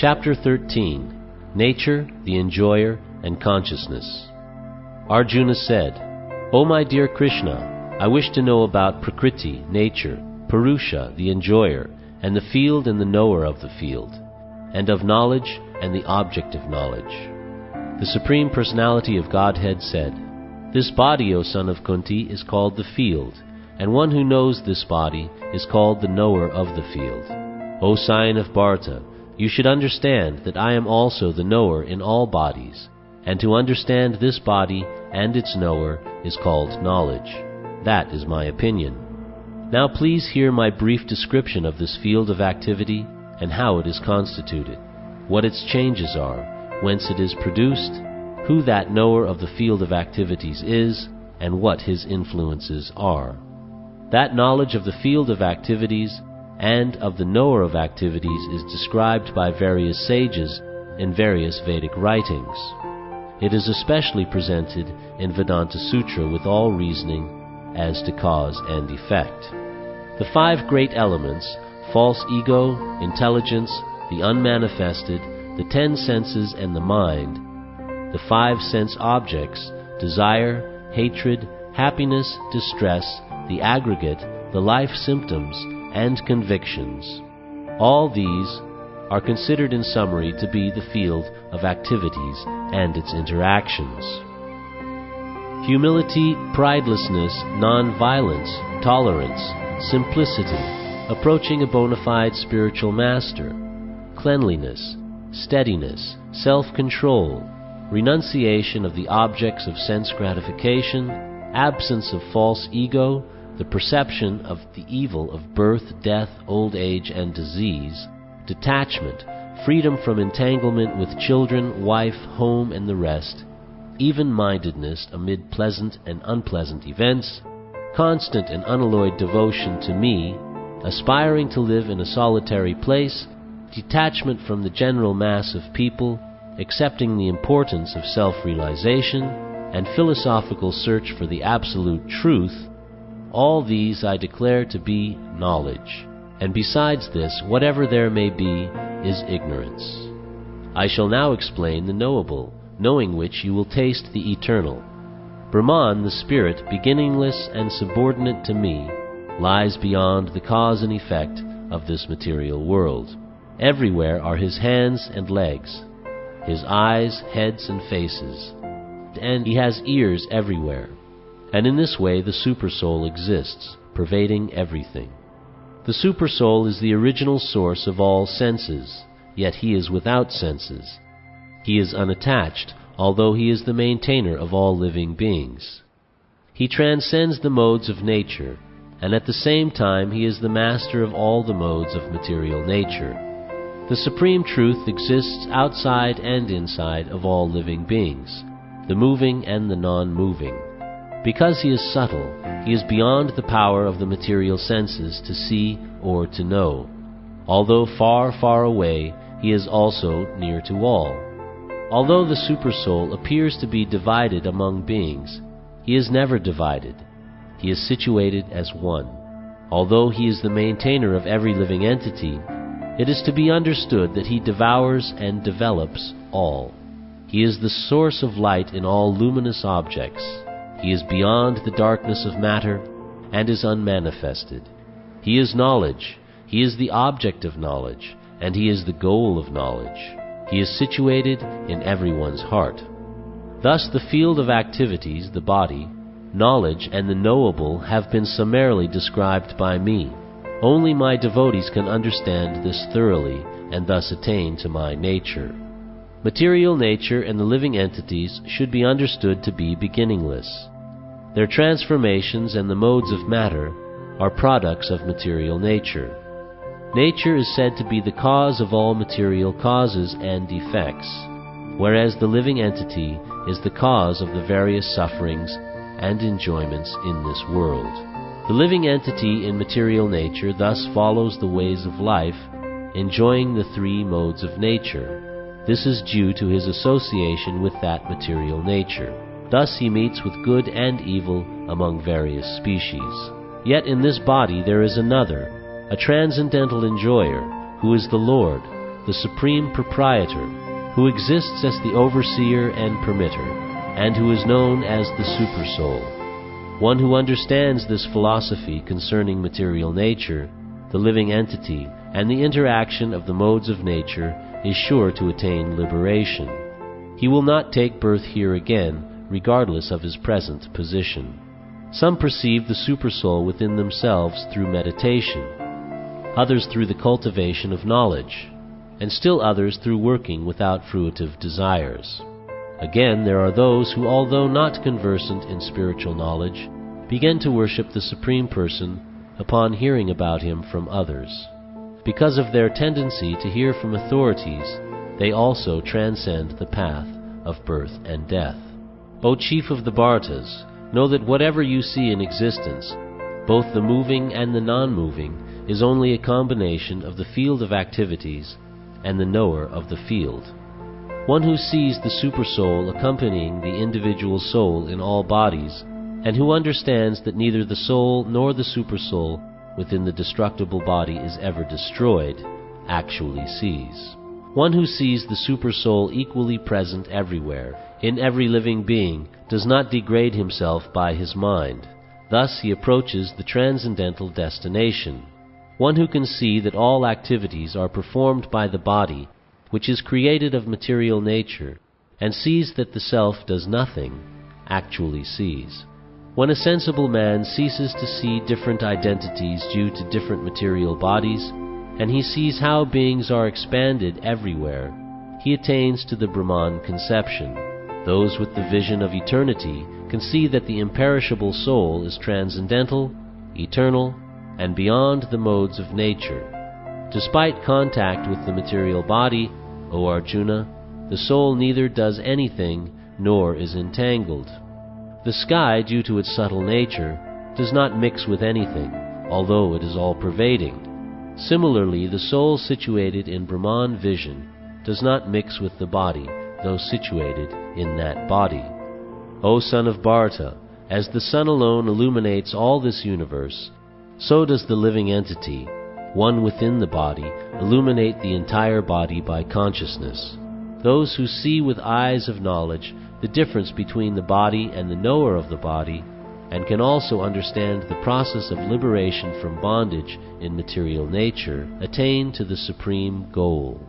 Chapter 13. Nature, the Enjoyer, and Consciousness. Arjuna said, O my dear Krishna, I wish to know about Prakriti, nature, Purusha, the enjoyer, and the field and the knower of the field, and of knowledge and the object of knowledge. The Supreme Personality of Godhead said, This body, O son of Kunti, is called the field, and one who knows this body is called the knower of the field. O scion of Bharata, you should understand that I am also the knower in all bodies, and to understand this body and its knower is called knowledge. That is my opinion. Now please hear my brief description of this field of activity and how it is constituted, what its changes are, whence it is produced, who that knower of the field of activities is, and what his influences are. That knowledge of the field of activities and of the knower of activities is described by various sages in various Vedic writings. It is especially presented in Vedanta Sutra with all reasoning as to cause and effect. The 5 great elements, false ego, intelligence, the unmanifested, the 10 senses and the mind, the 5 sense objects, desire, hatred, happiness, distress, the aggregate, the life symptoms, and convictions. All these are considered in summary to be the field of activities and its interactions. Humility, pridelessness, non-violence, tolerance, simplicity, approaching a bona fide spiritual master, cleanliness, steadiness, self-control, renunciation of the objects of sense gratification, absence of false ego, the perception of the evil of birth, death, old age, and disease, detachment, freedom from entanglement with children, wife, home, and the rest, even-mindedness amid pleasant and unpleasant events, constant and unalloyed devotion to me, aspiring to live in a solitary place, detachment from the general mass of people, accepting the importance of self-realization, and philosophical search for the absolute truth, all these I declare to be knowledge, and besides this, whatever there may be is ignorance. I shall now explain the knowable, knowing which you will taste the eternal. Brahman, the spirit, beginningless and subordinate to me, lies beyond the cause and effect of this material world. Everywhere are his hands and legs, his eyes, heads, and faces, and he has ears everywhere. And in this way the Supersoul exists, pervading everything. The Supersoul is the original source of all senses, yet he is without senses. He is unattached, although he is the maintainer of all living beings. He transcends the modes of nature, and at the same time he is the master of all the modes of material nature. The Supreme Truth exists outside and inside of all living beings, the moving and the non-moving. Because he is subtle, he is beyond the power of the material senses to see or to know. Although far, far away, he is also near to all. Although the Supersoul appears to be divided among beings, he is never divided. He is situated as one. Although he is the maintainer of every living entity, it is to be understood that he devours and develops all. He is the source of light in all luminous objects. He is beyond the darkness of matter and is unmanifested. He is knowledge. He is the object of knowledge, and he is the goal of knowledge. He is situated in everyone's heart. Thus the field of activities, the body, knowledge, and the knowable have been summarily described by me. Only my devotees can understand this thoroughly and thus attain to my nature. Material nature and the living entities should be understood to be beginningless. Their transformations and the modes of matter are products of material nature. Nature is said to be the cause of all material causes and effects, whereas the living entity is the cause of the various sufferings and enjoyments in this world. The living entity in material nature thus follows the ways of life, enjoying the 3 modes of nature. This is due to his association with that material nature. Thus he meets with good and evil among various species. Yet in this body there is another, a transcendental enjoyer, who is the Lord, the Supreme Proprietor, who exists as the Overseer and Permitter, and who is known as the Supersoul. One who understands this philosophy concerning material nature, the living entity, and the interaction of the modes of nature is sure to attain liberation. He will not take birth here again, regardless of his present position. Some perceive the Supersoul within themselves through meditation, others through the cultivation of knowledge, and still others through working without fruitive desires. Again, there are those who, although not conversant in spiritual knowledge, begin to worship the Supreme Person upon hearing about Him from others. Because of their tendency to hear from authorities, they also transcend the path of birth and death. O Chief of the Bhartas, know that whatever you see in existence, both the moving and the non-moving, is only a combination of the field of activities and the knower of the field. One who sees the Supersoul accompanying the individual soul in all bodies, and who understands that neither the soul nor the Supersoul within the destructible body is ever destroyed, actually sees. One who sees the Supersoul equally present everywhere, in every living being, does not degrade himself by his mind. Thus he approaches the transcendental destination. One who can see that all activities are performed by the body, which is created of material nature, and sees that the self does nothing, actually sees. When a sensible man ceases to see different identities due to different material bodies, and he sees how beings are expanded everywhere, he attains to the Brahman conception. Those with the vision of eternity can see that the imperishable soul is transcendental, eternal, and beyond the modes of nature. Despite contact with the material body, O Arjuna, the soul neither does anything nor is entangled. The sky, due to its subtle nature, does not mix with anything, although it is all-pervading. Similarly, the soul situated in Brahman vision does not mix with the body, though situated in that body. O son of Bharata, as the sun alone illuminates all this universe, so does the living entity, one within the body, illuminate the entire body by consciousness. Those who see with eyes of knowledge the difference between the body and the knower of the body, and can also understand the process of liberation from bondage in material nature, attain to the supreme goal.